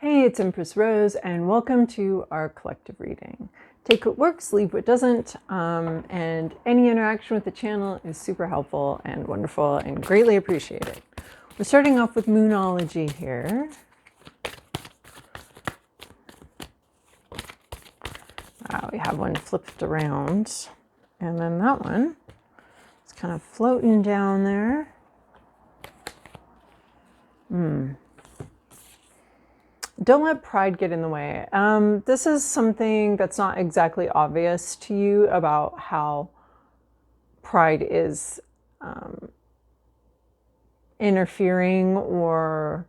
Hey, it's Empress Rose, and welcome to our collective reading. Take what works, leave what doesn't, and any interaction with the channel is super helpful and wonderful and greatly appreciated. We're starting off with Moonology here. We have one flipped around, and then that one is kind of floating down there. Don't let pride get in the way. This is something that's not exactly obvious to you about how pride is interfering or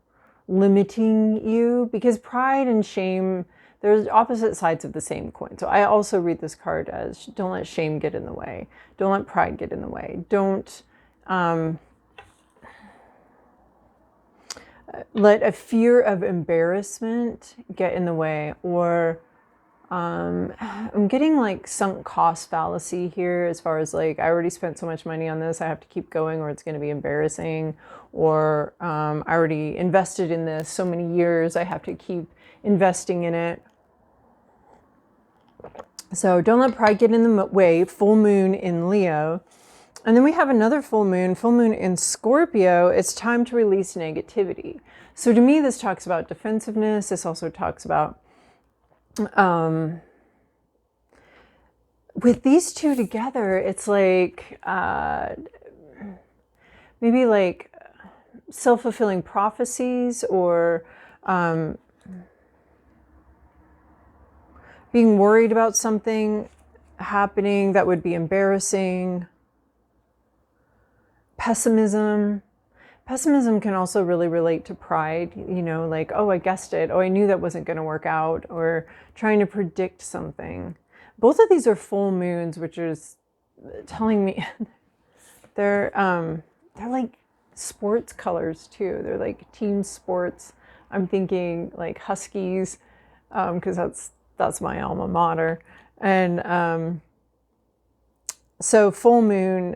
limiting you, because pride and shame, there's opposite sides of the same coin. So I also read this card as don't let shame get in the way. Don't let pride get in the way. Don't let a fear of embarrassment get in the way, or I'm getting like sunk cost fallacy here, as far as like, I already spent so much money on this, I have to keep going or it's going to be embarrassing, or I already invested in this so many years, I have to keep investing in it. So don't let pride get in the way. Full moon in Leo. And then we have another full moon in Scorpio. It's time to release negativity. So to me, this talks about defensiveness. This also talks about, with these two together, it's like, maybe like self-fulfilling prophecies, or being worried about something happening that would be embarrassing. Pessimism can also really relate to pride, you know, like, oh, I guessed it. Oh, I knew that wasn't going to work out, or trying to predict something. Both of these are full moons, which is telling me they're like sports colors too. They're like team sports. I'm thinking like Huskies, because that's my alma mater. And so full moon,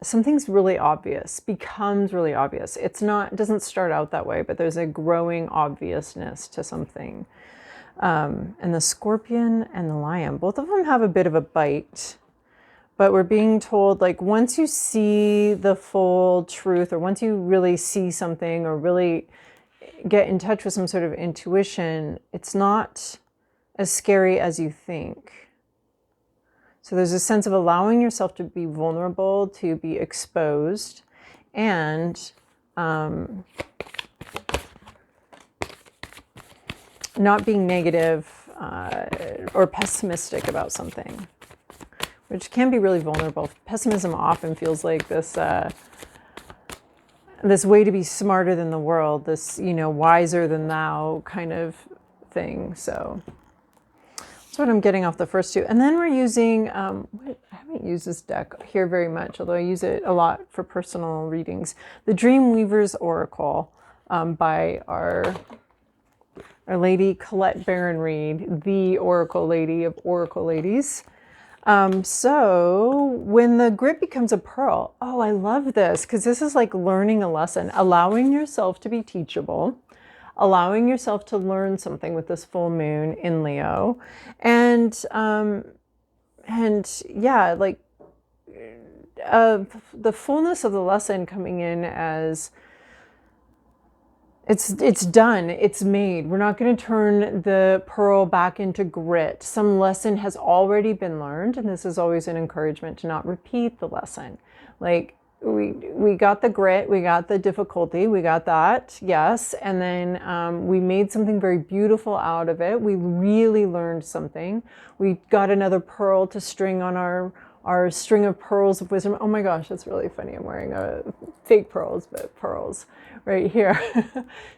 something's really obvious, becomes really obvious. It doesn't start out that way, but there's a growing obviousness to something. And the Scorpion and the Lion, both of them have a bit of a bite, but we're being told, like, once you see the full truth, or once you really see something, or really get in touch with some sort of intuition, it's not as scary as you think. So there's a sense of allowing yourself to be vulnerable, to be exposed, and not being negative or pessimistic about something, which can be really vulnerable. Pessimism often feels like this this way to be smarter than the world, this, you know, wiser than thou kind of thing. So that's what I'm getting off the first two. And then we're using, I haven't used this deck here very much, although I use it a lot for personal readings. The Dreamweaver's Oracle by our lady Colette Baron Reed, the Oracle Lady of Oracle Ladies. So when the grit becomes a pearl, oh, I love this, because this is like learning a lesson, allowing yourself to be teachable, allowing yourself to learn something with this full moon in Leo. And yeah, like the fullness of the lesson coming in as it's done, it's made. We're not going to turn the pearl back into grit. Some lesson has already been learned, and this is always an encouragement to not repeat the lesson. Like, we got the grit, we got the difficulty, we got that, yes, and then we made something very beautiful out of it. We really learned something. We got another pearl to string on our string of pearls of wisdom. Oh my gosh, that's really funny. I'm wearing fake pearls, but pearls right here.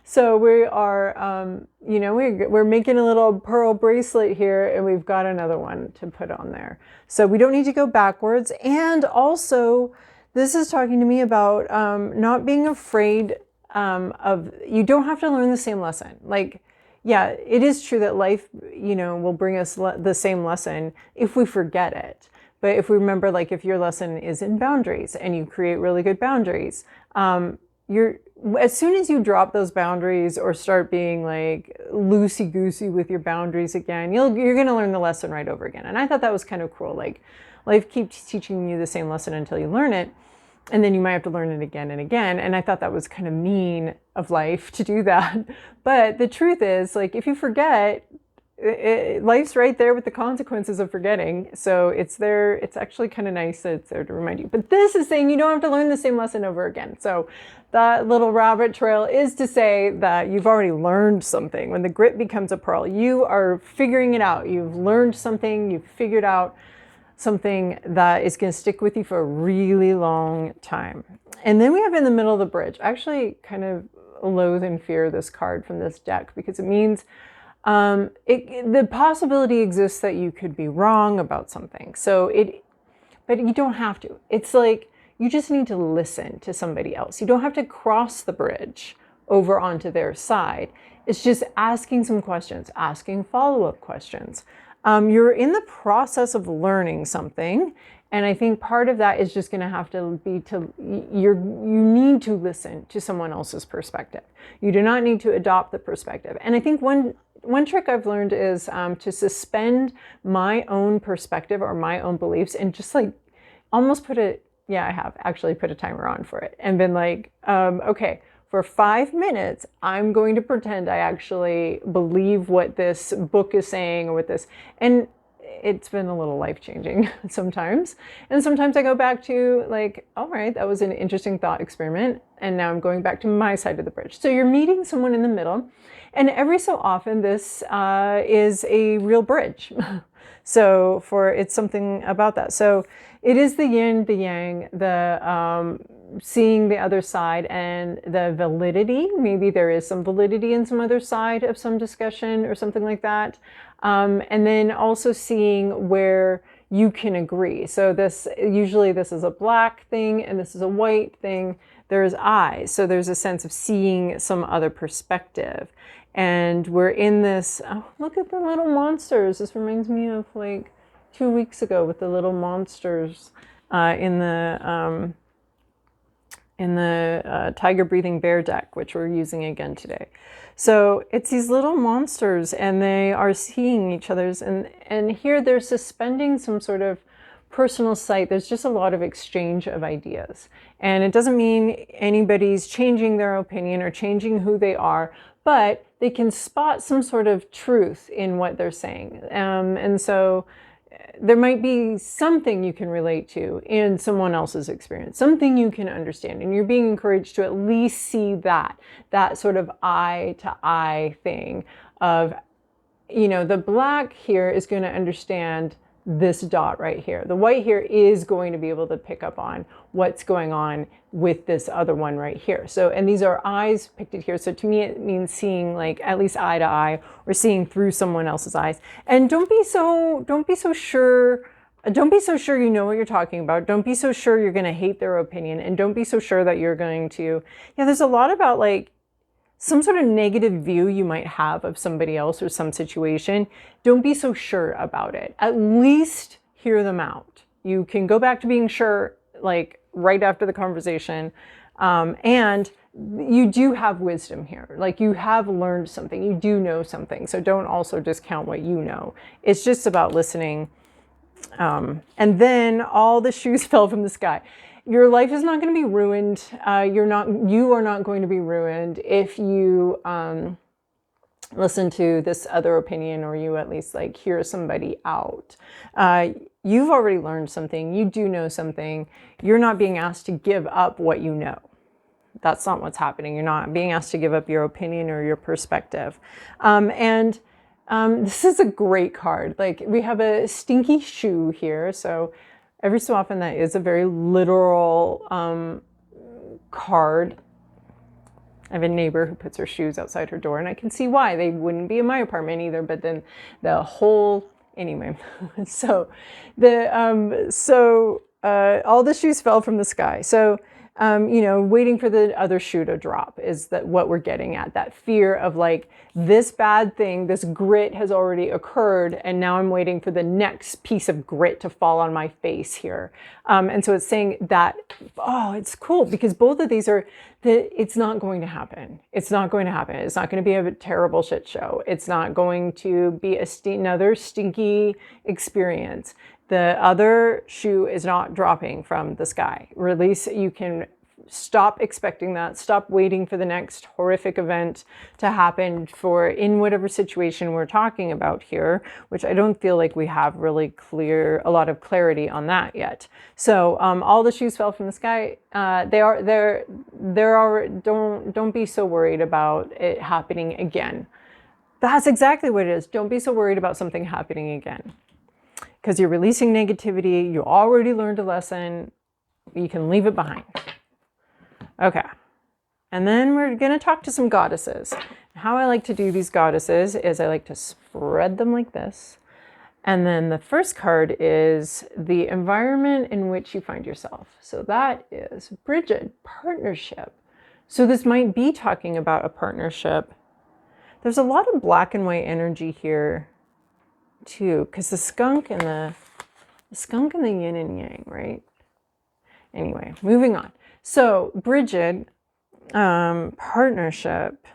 So we are, you know, we're making a little pearl bracelet here, and we've got another one to put on there. So we don't need to go backwards. And also, this is talking to me about not being afraid you don't have to learn the same lesson. Like, yeah, it is true that life, you know, will bring us the same lesson if we forget it. But if we remember, like, if your lesson is in boundaries and you create really good boundaries, you're, as soon as you drop those boundaries or start being like loosey-goosey with your boundaries again, you're going to learn the lesson right over again. And I thought that was kind of cruel. Like, life keeps teaching you the same lesson until you learn it, and then you might have to learn it again and again. And I thought that was kind of mean of life to do that. But the truth is, like, if you forget, life's right there with the consequences of forgetting. So it's there. It's actually kind of nice that it's there to remind you. But this is saying you don't have to learn the same lesson over again. So that little rabbit trail is to say that you've already learned something. When the grit becomes a pearl, you are figuring it out. You've learned something. You've figured out something that is going to stick with you for a really long time. And then we have in the middle of the bridge. I actually kind of loathe and fear this card from this deck because it means the possibility exists that you could be wrong about something. But you don't have to. It's like you just need to listen to somebody else. You don't have to cross the bridge over onto their side. It's just asking some questions, asking follow-up questions. You're in the process of learning something. And I think part of that is just going to have to be you need to listen to someone else's perspective. You do not need to adopt the perspective. And I think one trick I've learned is to suspend my own perspective or my own beliefs and just like almost I have actually put a timer on for it and been like, okay, for 5 minutes, I'm going to pretend I actually believe what this book is saying or what this, and it's been a little life-changing sometimes. And sometimes I go back to like, all right, that was an interesting thought experiment. And now I'm going back to my side of the bridge. So you're meeting someone in the middle. And every so often this is a real bridge. So it's something about that. So it is the yin, the yang, the seeing the other side and the validity. Maybe there is some validity in some other side of some discussion or something like that. And then also seeing where you can agree. So usually this is a black thing and this is a white thing. There's eyes. So there's a sense of seeing some other perspective. And we're in this, oh, look at the little monsters. This reminds me of like 2 weeks ago with the little monsters in the tiger breathing bear deck, which we're using again today. So it's these little monsters and they are seeing each other's, and here they're suspending some sort of personal sight. There's just a lot of exchange of ideas. And it doesn't mean anybody's changing their opinion or changing who they are, but they can spot some sort of truth in what they're saying. And so there might be something you can relate to in someone else's experience, something you can understand. And you're being encouraged to at least see that sort of eye to eye thing of, the black here is going to understand this dot right here. The white here is going to be able to pick up on what's going on with this other one right here. So, and these are eyes pictured here. So to me, it means seeing like at least eye to eye or seeing through someone else's eyes. And don't be so sure. Don't be so sure you know what you're talking about. Don't be so sure you're going to hate their opinion. And don't be so sure that you're going to, there's a lot about like some sort of negative view you might have of somebody else or some situation. Don't be so sure about it. At least hear them out. You can go back to being sure, like right after the conversation. And you do have wisdom here. Like you have learned something. You do know something. So don't also discount what you know. It's just about listening. And then all the shoes fell from the sky. Your life is not going to be ruined. You are not going to be ruined if you listen to this other opinion, or you at least like hear somebody out. You've already learned something. You do know something. You're not being asked to give up what you know. That's not what's happening. You're not being asked to give up your opinion or your perspective. This is a great card. Like we have a stinky shoe here. So every so often that is a very literal card. I have a neighbor who puts her shoes outside her door, and I can see why. They wouldn't be in my apartment either, but then the whole, anyway. So all the shoes fell from the sky. So, waiting for the other shoe to drop is that what we're getting at. That fear of like, this bad thing, this grit has already occurred, and now I'm waiting for the next piece of grit to fall on my face here. And so it's saying that, it's cool because both of these it's not going to happen. It's not going to happen. It's not going to be a terrible shit show. It's not going to be another stinky experience. The other shoe is not dropping from the sky. Release, you can stop expecting that. Stop waiting for the next horrific event to happen in whatever situation we're talking about here, which I don't feel like we have really a lot of clarity on that yet. So all the shoes fell from the sky. Don't be so worried about it happening again. That's exactly what it is. Don't be so worried about something happening again, because you're releasing negativity. You already learned a lesson. You can leave it behind. Okay, and then we're going to talk to some goddesses. How I like to do these goddesses is I like to spread them like this. And then the first card is the environment in which you find yourself. So that is Bridget, partnership. So this might be talking about a partnership. There's a lot of black and white energy here too, because the skunk and the yin and yang, right? Anyway, moving on. So Bridget, partnership,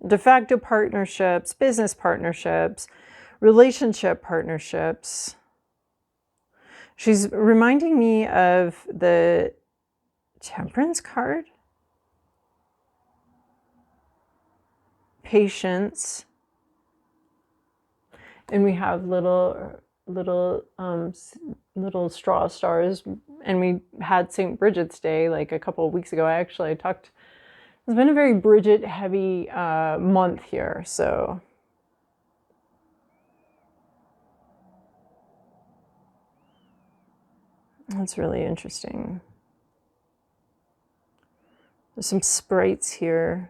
de facto partnerships, business partnerships, relationship partnerships. She's reminding me of the Temperance card. Patience. And we have little straw stars, and we had St. Bridget's Day like a couple of weeks ago. It's been a very Bridget heavy month here, so that's really interesting. There's some sprites here.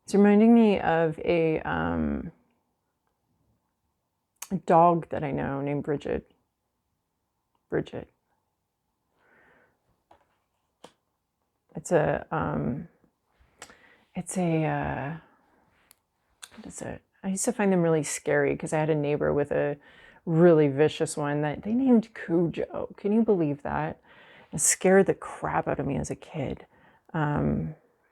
It's reminding me of a dog that I know named Bridget. Bridget. What is it? I used to find them really scary because I had a neighbor with a really vicious one that they named Cujo. Can you believe that? It scared the crap out of me as a kid.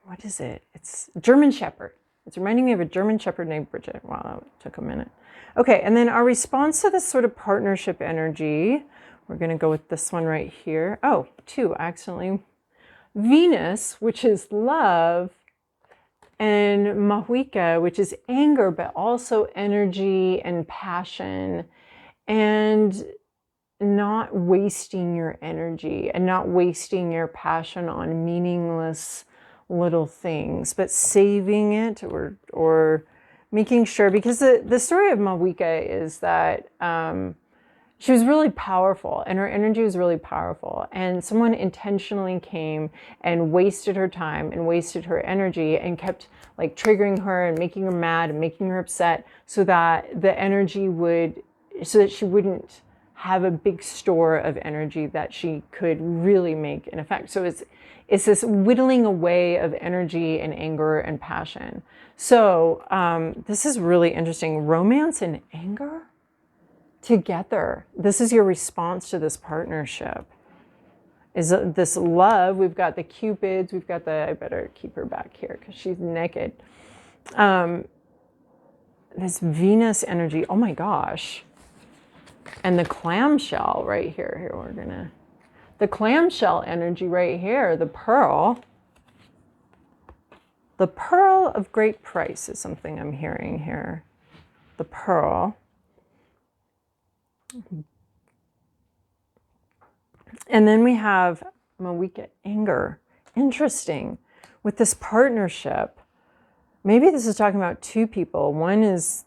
What is it? It's German Shepherd. It's reminding me of a German Shepherd named Bridget. Wow, that took a minute. Okay, and then our response to this sort of partnership energy, we're going to go with this one right here. Oh, two, accidentally. Venus, which is love, and Mahuika, which is anger, but also energy and passion, and not wasting your energy and not wasting your passion on meaningless little things, but saving it or making sure, because the story of Mahuika is that she was really powerful and her energy was really powerful, and someone intentionally came and wasted her time and wasted her energy and kept like triggering her and making her mad and making her upset, so that she wouldn't have a big store of energy that she could really make an effect. So it's this whittling away of energy and anger and passion. So this is really interesting. Romance and anger together. This is your response to this partnership. Is this love? We've got the Cupids. We've got I better keep her back here because she's naked. This Venus energy. Oh my gosh. And the clamshell right here. The clamshell energy right here, the pearl. The pearl of great price is something I'm hearing here. The pearl. And then we have Mahuika, anger. Interesting. With this partnership, maybe this is talking about two people. One is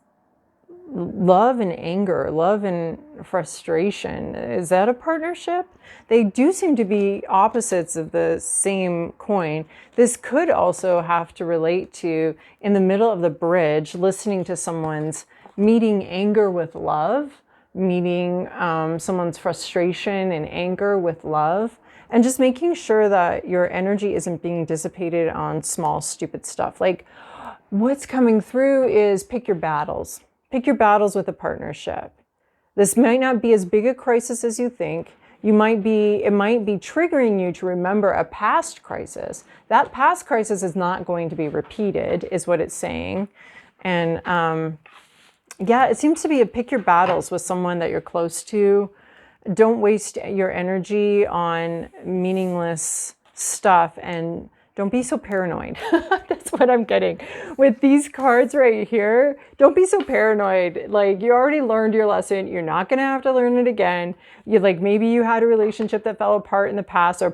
love and anger, love and frustration. Is that a partnership? They do seem to be opposites of the same coin. This could also have to relate to, in the middle of the bridge, listening to someone's meeting anger with love, meeting someone's frustration and anger with love, and just making sure that your energy isn't being dissipated on small, stupid stuff. Like what's coming through is pick your battles. Pick your battles with a partnership. This might not be as big a crisis as you think. It might be triggering you to remember a past crisis. That past crisis is not going to be repeated, is what it's saying. And yeah, it seems to be a pick your battles with someone that you're close to. Don't waste your energy on meaningless stuff, and don't be so paranoid. That's what I'm getting with these cards right here. Don't be so paranoid. Like, you already learned your lesson. You're not going to have to learn it again. Maybe you had a relationship that fell apart in the past, or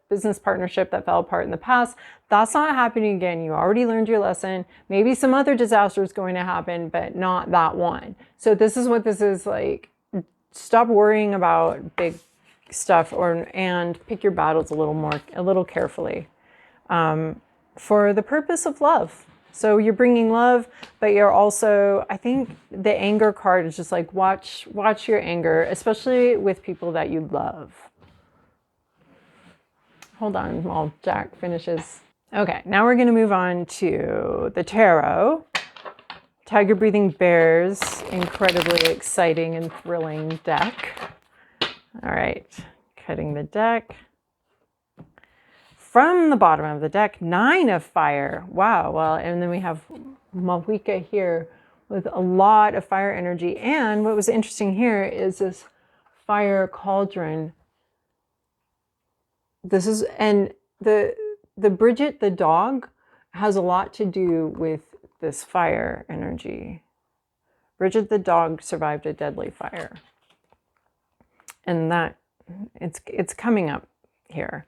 business partnership that fell apart in the past. That's not happening again. You already learned your lesson. Maybe some other disaster is going to happen, but not that one. So this is what this is like. Stop worrying about big stuff, and pick your battles a little carefully. For the purpose of love. So you're bringing love, but you're also, I think the anger card is just like, watch your anger, especially with people that you love. Hold on while Jack finishes. Okay, now we're going to move on to the tarot. Tiger Breathing Bears, incredibly exciting and thrilling deck. All right, cutting the deck. From the bottom of the deck, 9 of fire. Wow. Well, and then we have Mawika here with a lot of fire energy. And what was interesting here is this fire cauldron. This is, and the Bridget, the dog, has a lot to do with this fire energy. Bridget, the dog, survived a deadly fire. And that, it's coming up here.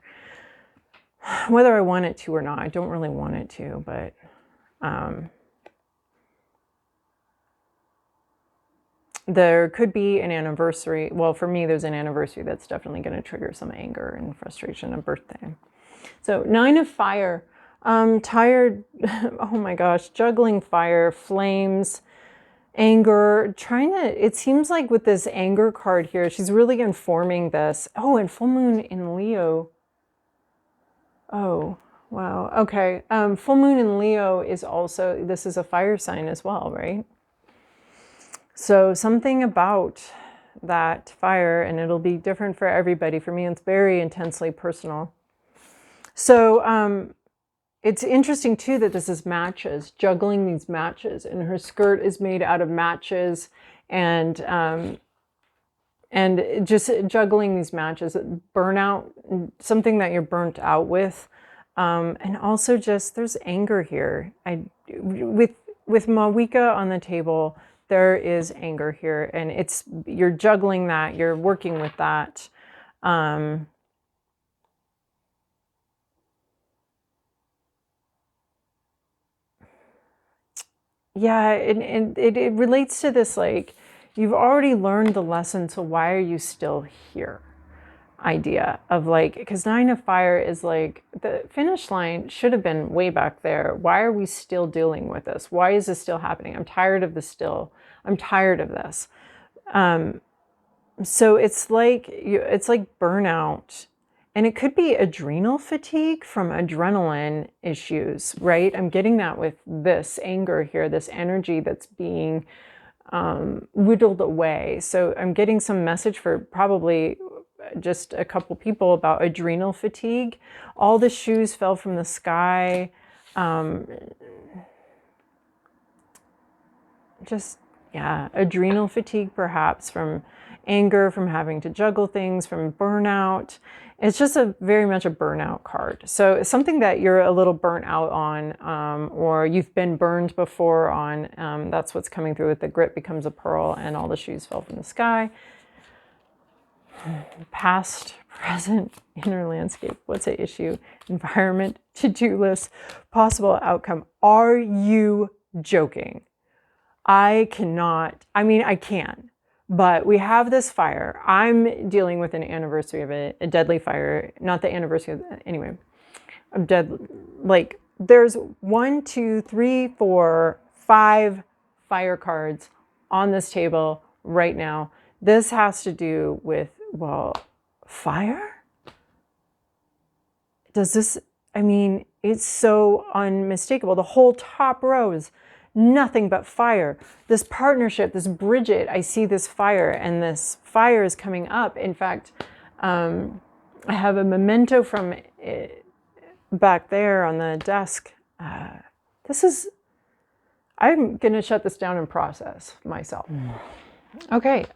Whether I want it to or not, I don't really want it to, but there could be an anniversary. Well, for me, there's an anniversary that's definitely going to trigger some anger and frustration, a birthday. So 9 of fire, tired, oh my gosh, juggling fire, flames, anger, it seems like with this anger card here, she's really informing this. Oh, and full moon in Leo. Oh, wow. Okay. Full moon in Leo is also, this is a fire sign as well, right? So something about that fire, and it'll be different for everybody. For me, it's very intensely personal. So it's interesting too that this is matches, juggling these matches, and her skirt is made out of matches, and just juggling these matches, burnout, something that you're burnt out with. And also just, there's anger here. With Mawika on the table, there is anger here, and you're juggling that, you're working with that. Yeah, and it relates to this, like, you've already learned the lesson, so why are you still here? Idea of like, because 9 of fire is like, the finish line should have been way back there. Why are we still dealing with this? Why is this still happening? I'm tired of this still. I'm tired of this. So it's like burnout. And it could be adrenal fatigue from adrenaline issues, right? I'm getting that with this anger here, this energy that's being whittled away. So I'm getting some message for probably just a couple people about adrenal fatigue. All the shoes fell from the sky. Adrenal fatigue, perhaps from anger, from having to juggle things, from burnout. It's just very much a burnout card. So it's something that you're a little burnt out on, or you've been burned before on. That's what's coming through with the grit becomes a pearl, and all the shoes fell from the sky. Past, present, inner landscape. What's at issue? Environment, to-do list, possible outcome. Are you joking? I cannot. I mean, I can. But we have this fire. I'm dealing with an anniversary of a deadly fire. Not the anniversary of, anyway. Of like, there's 1, 2, 3, 4, 5 fire cards on this table right now. This has to do with, well, fire? Does this, I mean, it's so unmistakable. The whole top row is nothing but fire. This partnership, this Bridget, I see this fire, and this fire is coming up. In fact, I have a memento from it back there on the desk. I'm going to shut this down and process myself. Okay.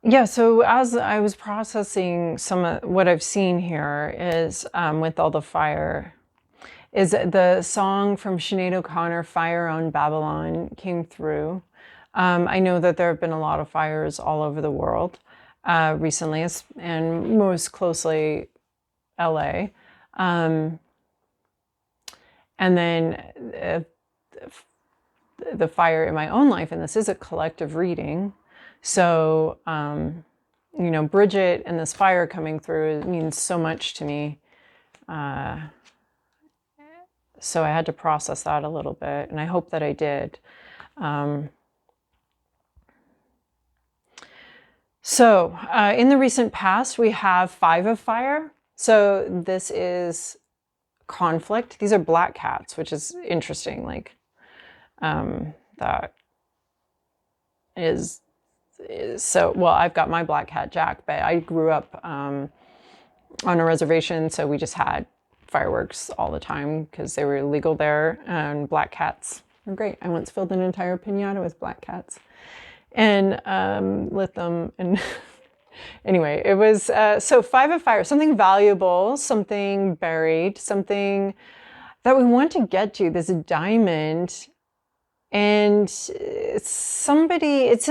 Yeah, so as I was processing some of what I've seen here is with all the fire, is the song from Sinead O'Connor, Fire on Babylon, came through. I know that there have been a lot of fires all over the world recently, and most closely LA. And then the fire in my own life, and this is a collective reading. So, Bridget and this fire coming through means so much to me. So I had to process that a little bit, and I hope that I did. In the recent past, we have 5 of fire. So this is conflict. These are black cats, which is interesting. That is so, well, I've got my black cat Jack, but I grew up on a reservation, so we just had fireworks all the time because they were illegal there, and black cats are great. I once filled an entire piñata with black cats and lit them, and anyway, it was so 5 of fire, something valuable, something buried, something that we want to get to, this diamond. And it's in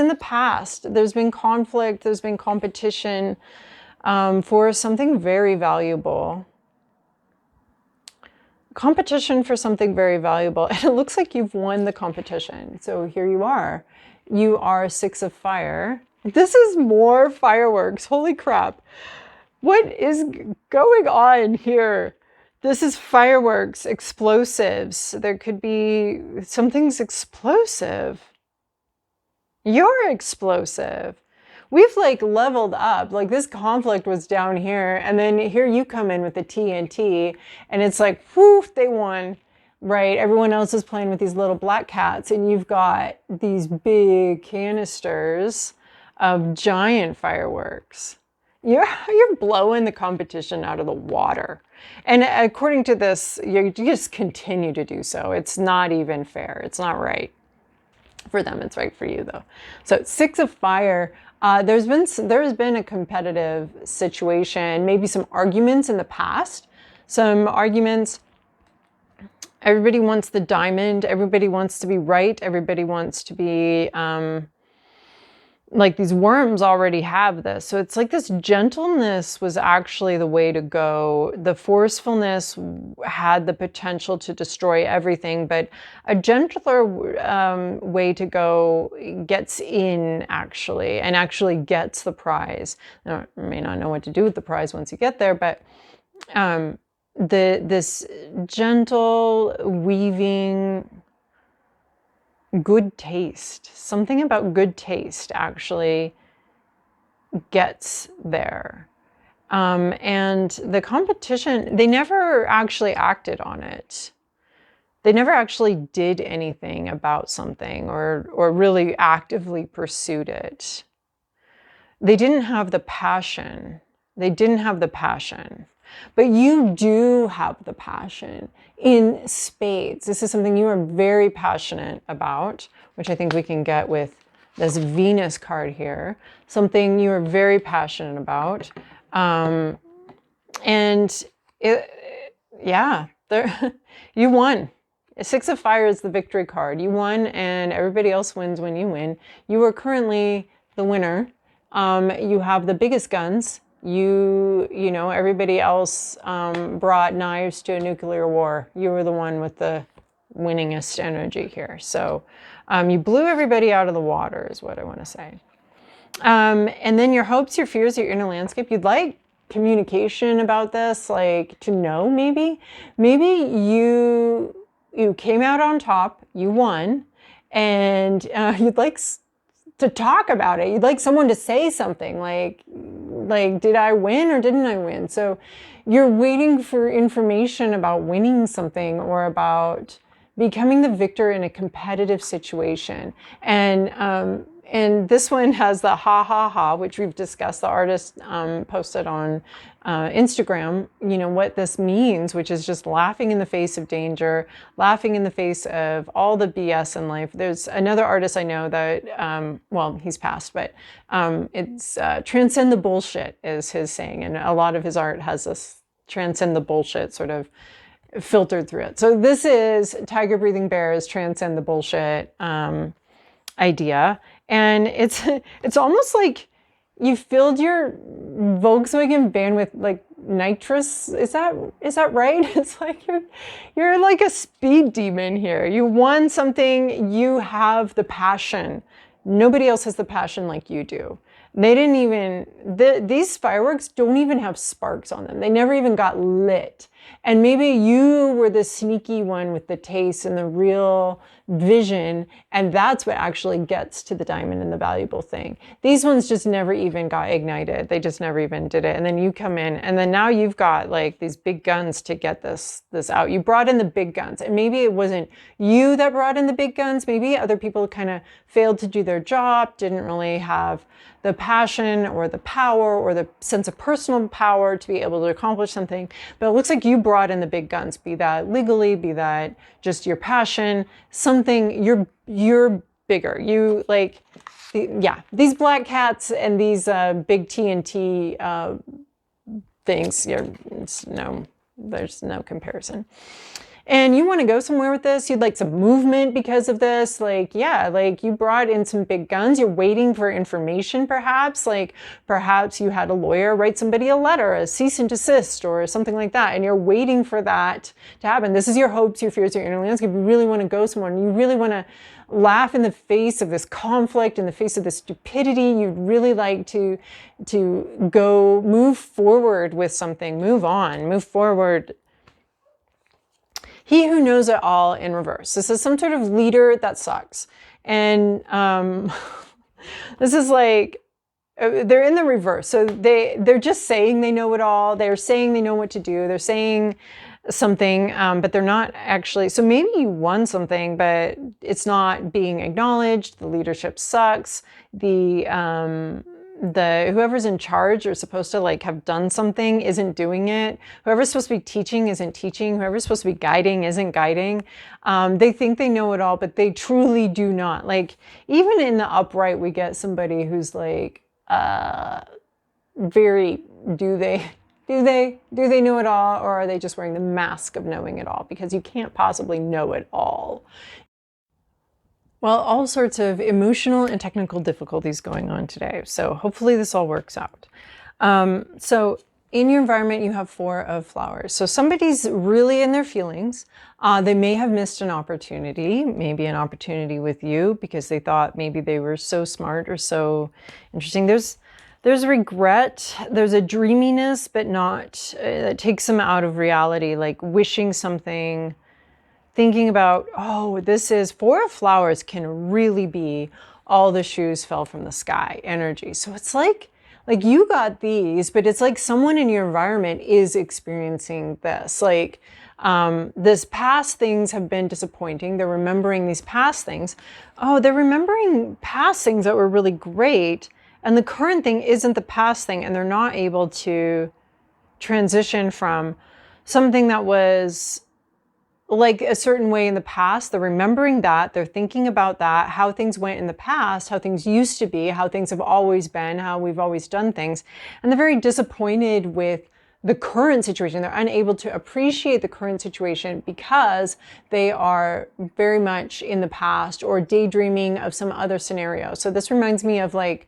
the past. There's been conflict, there's been competition for something very valuable. Competition for something very valuable. And it looks like you've won the competition. So here you are. You are 6 of fire. This is more fireworks. Holy crap. What is going on here? This is fireworks, explosives. There could be something's explosive. You're explosive. We've leveled up. This conflict was down here, and then here you come in with the TNT, and it's whoof, they won, right? Everyone else is playing with these little black cats, and you've got these big canisters of giant fireworks. You're blowing the competition out of the water. And according to this, you just continue to do so. It's not even fair. It's not right for them. It's right for you, though. So 6 of fire. There's been a competitive situation, maybe some arguments in the past. Some arguments. Everybody wants the diamond. Everybody wants to be right. Everybody wants to be... these worms already have this. So it's this gentleness was actually the way to go. The forcefulness had the potential to destroy everything, but a gentler way to go gets in actually, and actually gets the prize. Now, I may not know what to do with the prize once you get there, but this gentle weaving, good taste. Something about good taste actually gets there. And the competition, they never actually acted on it. They never actually did anything about something or really actively pursued it. They didn't have the passion. But you do have the passion in spades. This is something you are very passionate about, which I think we can get with this Venus card here. Something you are very passionate about. You won. 6 of fire is the victory card. You won, and everybody else wins when you win. You are currently the winner. You have the biggest guns. Everybody else brought knives to a nuclear war. You were the one with the winningest energy here. So you blew everybody out of the water is what I want to say. And then your hopes, your fears, your inner landscape. You'd like communication about this, to know maybe. Maybe you came out on top, you won, and you'd like to talk about it. You'd like someone to say something like, did I win or didn't I win? So you're waiting for information about winning something or about becoming the victor in a competitive situation. And this one has the ha ha ha, which we've discussed. The artist posted on Instagram, what this means, which is just laughing in the face of danger, laughing in the face of all the BS in life. There's another artist I know that, he's passed, but it's transcend the bullshit is his saying. And a lot of his art has this transcend the bullshit sort of filtered through it. So this is Tiger Breathing Bears transcend the bullshit idea. And it's almost like you filled your Volkswagen van with like nitrous. Is that right? It's like you're like a speed demon here. You won something, you have the passion. Nobody else has the passion like you do. They didn't even, these fireworks don't even have sparks on them. They never even got lit. And maybe you were the sneaky one with the taste and the real vision, and that's what actually gets to the diamond and the valuable thing. These ones just never even got ignited. They just never even did it. And then you come in, and then now you've got like these big guns to get this out. You brought in the big guns, and maybe it wasn't you that brought in the big guns. Maybe other people kind of failed to do their job, didn't really have the passion or the power or the sense of personal power to be able to accomplish something. But it looks like you brought in the big guns, be that legally, be that just your passion, something, you're bigger. You like, these black cats and these big TNT things, there's no comparison. And you want to go somewhere with this, you'd like some movement because of this. Like you brought in some big guns. You're waiting for information, perhaps. Like perhaps you had a lawyer write somebody a letter, a cease and desist or something like that. And you're waiting for that to happen. This is your hopes, your fears, your inner landscape. You really want to go somewhere, and you really want to laugh in the face of this conflict, in the face of this stupidity. You'd really like to go move forward with something, move on, move forward. He who knows it all in reverse. This is some sort of leader that sucks. And this is like, they're in the reverse. So they're just saying they know it all. They're saying they know what to do. They're saying something, but they're not actually. So maybe you won something, but it's not being acknowledged. The leadership sucks. The whoever's in charge or supposed to like have done something isn't doing it. Whoever's supposed to be teaching isn't teaching. Whoever's supposed to be guiding isn't guiding. They think they know it all, but they truly do not. Like even in the upright, we get somebody who's like very, do they know it all, or are they just wearing the mask of knowing it all? Because you can't possibly know it all. Well, all sorts of emotional and technical difficulties going on today. So hopefully this all works out. So in your environment, you have 4 of flowers. So somebody's really in their feelings. They may have missed an opportunity, maybe an opportunity with you because they thought maybe they were so smart or so interesting. There's regret, there's a dreaminess, but not, it takes them out of reality, like wishing something, thinking about, this is 4 of flowers can really be all the shoes fell from the sky energy. So it's like you got these, but it's like someone in your environment is experiencing this. Like this past things have been disappointing. They're remembering these past things. They're remembering past things that were really great. And the current thing isn't the past thing. And they're not able to transition from something that was like a certain way in the past. They're remembering that, they're thinking about that, how things went in the past, how things used to be, how things have always been, how we've always done things. And they're very disappointed with the current situation. They're unable to appreciate the current situation because they are very much in the past or daydreaming of some other scenario. So this reminds me of like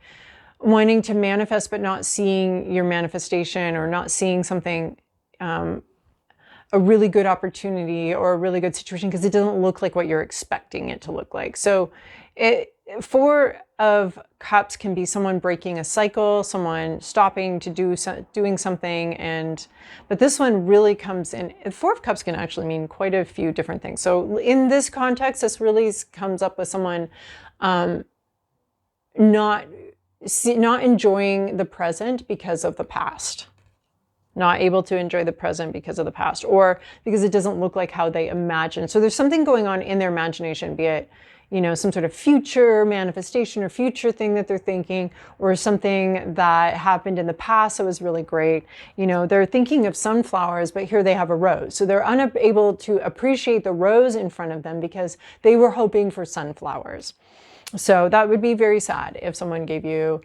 wanting to manifest, but not seeing your manifestation or not seeing something, a really good opportunity or a really good situation because it doesn't look like what you're expecting it to look like. So 4 of Cups can be someone breaking a cycle, someone stopping to doing something, but this one really comes in. 4 of Cups can actually mean quite a few different things. So in this context, this really comes up with someone not enjoying the present because of the past. not able to enjoy the present because of the past, or because it doesn't look like how they imagine. So there's something going on in their imagination, be it, some sort of future manifestation or future thing that they're thinking, or something that happened in the past that was really great. They're thinking of sunflowers, but here they have a rose. So they're unable to appreciate the rose in front of them because they were hoping for sunflowers. So that would be very sad if someone gave you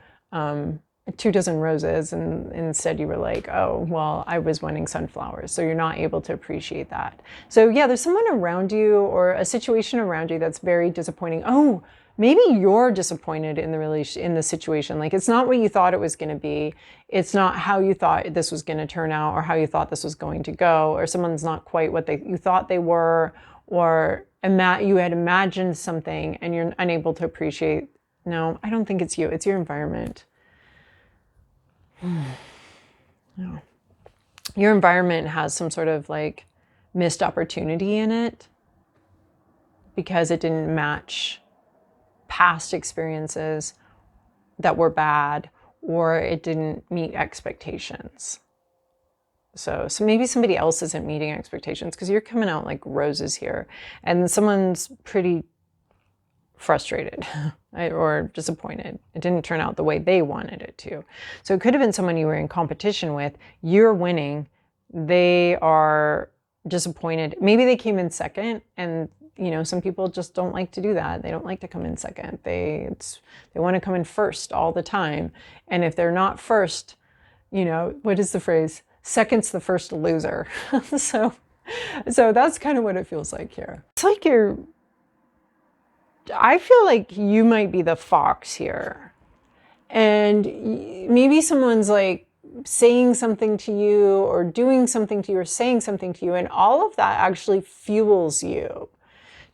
24 roses and instead you were like, oh, well, I was wanting sunflowers. So you're not able to appreciate that. So yeah, there's someone around you or a situation around you that's very disappointing. Oh, maybe you're disappointed in the situation. Like, it's not what you thought it was going to be. It's not how you thought this was going to turn out, or how you thought this was going to go, or someone's not quite what you thought they were, or you had imagined something and you're unable to appreciate. No, I don't think it's you. It's your environment. No. Your environment has some sort of like missed opportunity in it because it didn't match past experiences that were bad, or it didn't meet expectations. So maybe somebody else isn't meeting expectations, because you're coming out like roses here, and someone's pretty frustrated or disappointed. It didn't turn out the way they wanted it to. So it could have been someone you were in competition with. You're winning. They are disappointed. Maybe they came in second, and some people just don't like to do that. They don't like to come in second. They want to come in first all the time. And if they're not first, what is the phrase? Second's the first loser. So that's kind of what it feels like here. It's like I feel like you might be the fox here. And maybe someone's like saying something to you, or doing something to you, or saying something to you. And all of that actually fuels you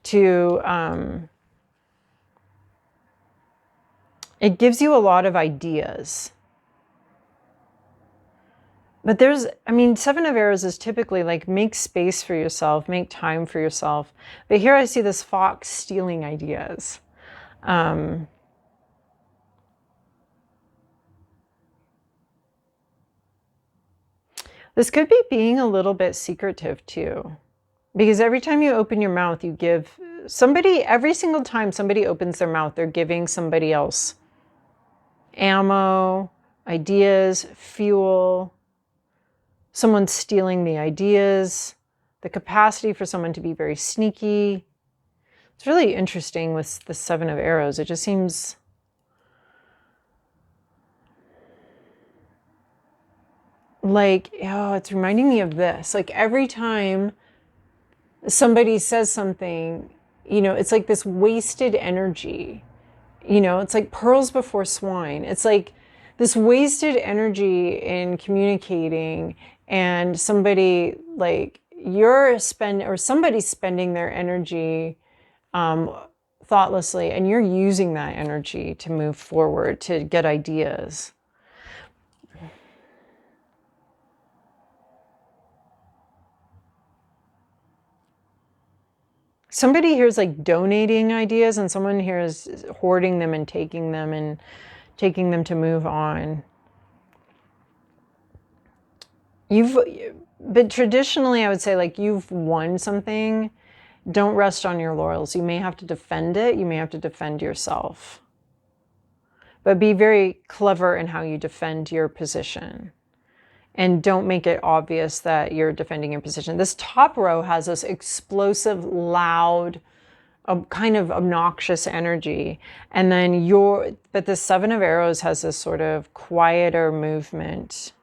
to, it gives you a lot of ideas. But Seven of Arrows is typically like, make space for yourself, make time for yourself. But here I see this fox stealing ideas. This could be being a little bit secretive too. Because every time you open your mouth, you give somebody, every single time somebody opens their mouth, they're giving somebody else ammo, ideas, fuel. Someone's stealing the ideas, the capacity for someone to be very sneaky. It's really interesting with the Seven of Arrows. It just seems like, it's reminding me of this. Like, every time somebody says something, it's like this wasted energy. It's like pearls before swine. It's like this wasted energy in communicating, and somebody like somebody's spending their energy thoughtlessly, and you're using that energy to move forward, to get ideas. Somebody here is like donating ideas, and someone here is hoarding them and taking them to move on. But traditionally, I would say, like, you've won something. Don't rest on your laurels. You may have to defend it. You may have to defend yourself. But be very clever in how you defend your position. And don't make it obvious that you're defending your position. This top row has this explosive, loud, kind of obnoxious energy. And then but the Seven of Arrows has this sort of quieter movement.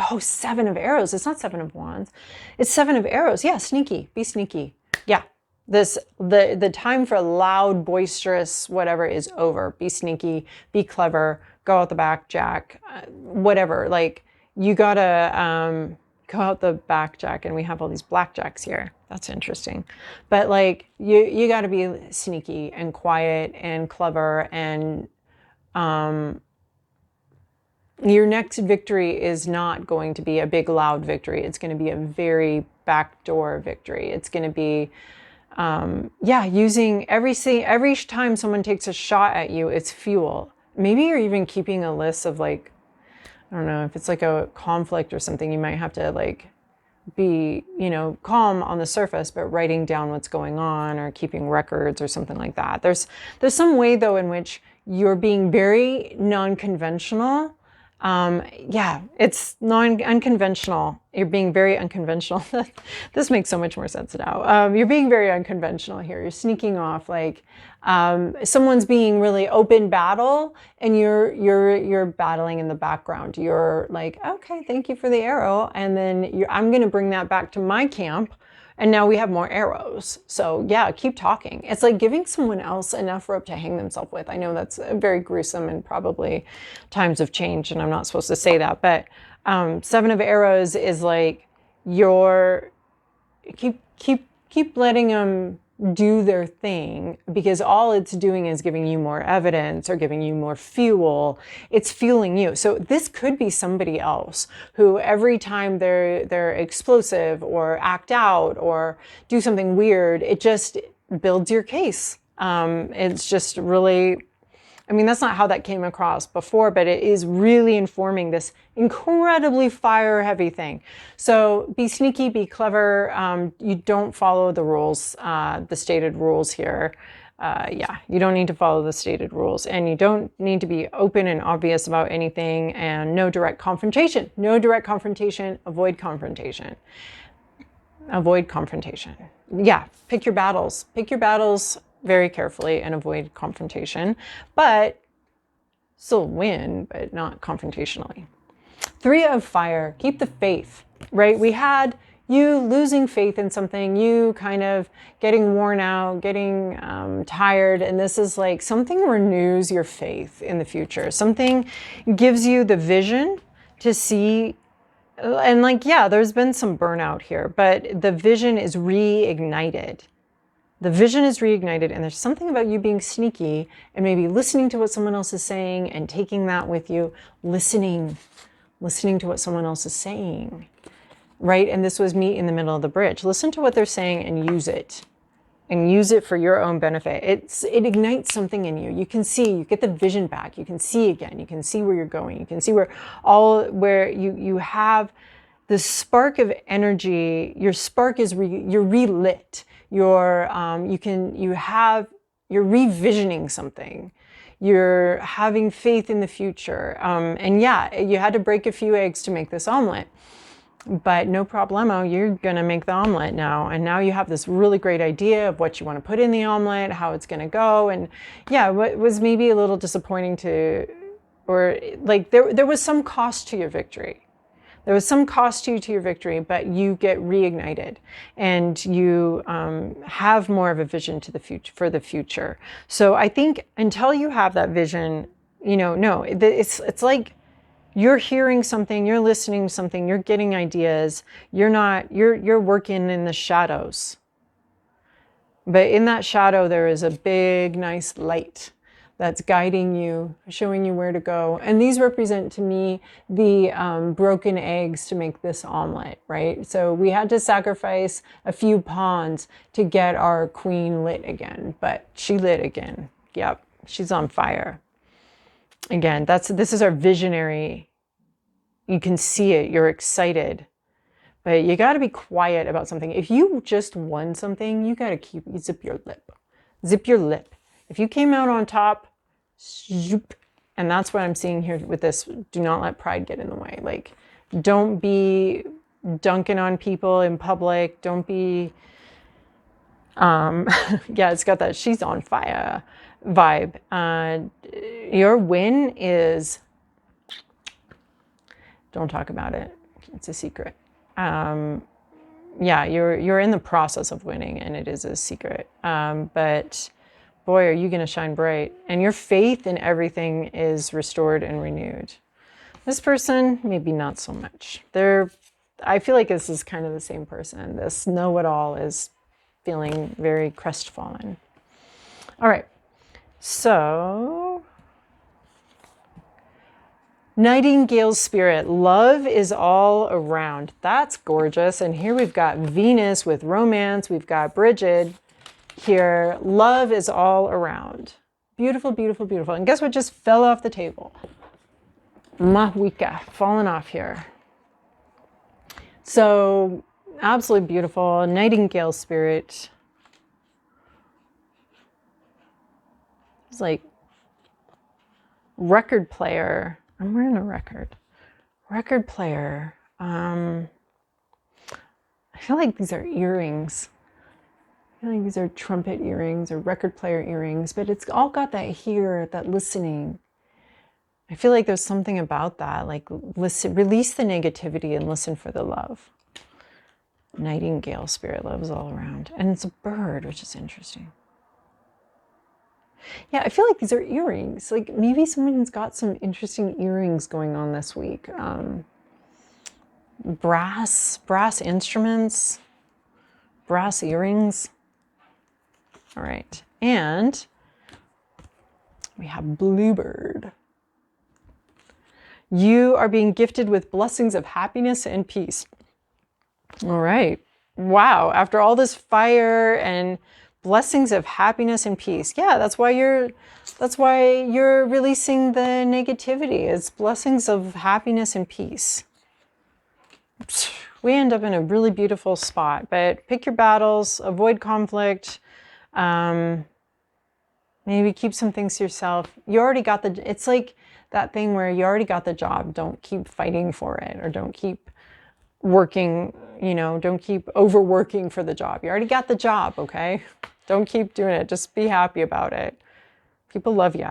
Oh, Seven of Arrows. It's not Seven of Wands. It's Seven of Arrows. Yeah, sneaky. Be sneaky. Yeah. The time for loud, boisterous, whatever is over. Be sneaky. Be clever. Go out the back, Jack. Whatever. Like, you gotta go out the back, Jack. And we have all these blackjacks here. That's interesting. But like, you gotta be sneaky and quiet and clever, and your next victory is not going to be a big, loud victory. It's going to be a very backdoor victory. It's going to be, using every time someone takes a shot at you, it's fuel. Maybe you're even keeping a list of, like, I don't know, if it's like a conflict or something, you might have to like be, you know, calm on the surface, but writing down what's going on or keeping records or something like that. There's some way though in which you're being very non-conventional. Yeah, it's unconventional. You're being very unconventional. This makes so much more sense now. You're being very unconventional here. You're sneaking off like someone's being really open battle, and you're battling in the background. You're like, okay, thank you for the arrow, and then I'm going to bring that back to my camp. And now we have more arrows. So yeah, keep talking. It's like giving someone else enough rope to hang themselves with. I know that's very gruesome and probably times have changed and I'm not supposed to say that. But 7 of arrows is like keep letting them do their thing, because all it's doing is giving you more evidence or giving you more fuel. It's fueling you. So this could be somebody else who every time they're explosive or act out or do something weird, it just builds your case. It's just really, I mean, that's not how that came across before, but it is really informing this incredibly fire heavy thing. So be sneaky, be clever. You don't follow the rules, the stated rules here. Yeah, you don't need to follow the stated rules, and you don't need to be open and obvious about anything, and no direct confrontation. No direct confrontation, avoid confrontation. Avoid confrontation. Yeah, pick your battles. Pick your battles very carefully and avoid confrontation, but still win, but not confrontationally. 3 of fire, keep the faith, right? We had you losing faith in something, you kind of getting worn out, getting tired, and this is like something renews your faith in the future. Something gives you the vision to see. And like, yeah, there's been some burnout here, but the vision is reignited. The vision is reignited, and there's something about you being sneaky and maybe listening to what someone else is saying and taking that with you, listening to what someone else is saying, right? And this was me in the middle of the bridge. Listen to what they're saying and use it for your own benefit. It ignites something in you. You can see, you get the vision back. You can see again. You can see where you're going. You can see where you have the spark of energy. Your spark is you're relit. You're revisioning something. You're having faith in the future. And yeah, you had to break a few eggs to make this omelet, but no problemo. You're going to make the omelet now. And now you have this really great idea of what you want to put in the omelet, how it's going to go. And yeah, what was maybe a little disappointing or like there was some cost to your victory. There was some cost to your victory, but you get reignited and you have more of a vision for the future. So I think until you have that vision, it's like you're hearing something, you're listening to something, you're getting ideas. You're working in the shadows. But in that shadow, there is a big, nice light that's guiding you, showing you where to go. And these represent to me the broken eggs to make this omelet, right? So we had to sacrifice a few pawns to get our queen lit again, but she lit again. Yep, she's on fire. Again, this is our visionary. You can see it, you're excited, but you got to be quiet about something. If you just won something, you got to zip your lip. Zip your lip. If you came out on top, zoop, and that's what I'm seeing here with this. Do not let pride get in the way. Like, don't be dunking on people in public. Don't be, yeah, it's got that she's on fire vibe. Your win is, don't talk about it. It's a secret. Yeah, you're in the process of winning, and it is a secret. But boy, are you going to shine bright. And your faith in everything is restored and renewed. This person, maybe not so much. I feel like this is kind of the same person. This know-it-all is feeling very crestfallen. All right. So, Nightingale spirit. Love is all around. That's gorgeous. And here we've got Venus with romance. We've got Bridget. Here, love is all around. Beautiful, beautiful, beautiful. And guess what just fell off the table? Mahwika falling off here. So absolutely beautiful. Nightingale spirit. It's like record player. I'm wearing a record. Record player. I feel like these are earrings. I feel like these are trumpet earrings or record player earrings, but it's all got that here, that listening. I feel like there's something about that, like listen, release the negativity and listen for the love. Nightingale spirit loves all around. And it's a bird, which is interesting. Yeah, I feel like these are earrings. Like maybe someone's got some interesting earrings going on this week. Brass instruments, brass earrings. All right, and we have bluebird. You are being gifted with blessings of happiness and peace. All right. Wow. After all this fire and blessings of happiness and peace. Yeah, that's why you're releasing the negativity. It's blessings of happiness and peace. We end up in a really beautiful spot, but pick your battles, avoid conflict. Maybe keep some things to yourself. You already got it's like that thing where you already got the job. Don't keep fighting for it, or don't keep working, don't keep overworking for the job. You already got the job, okay? Don't keep doing it. Just be happy about it. People love you.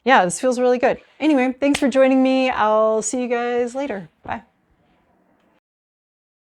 Yeah, this feels really good. Anyway, thanks for joining me. I'll see you guys later. Bye.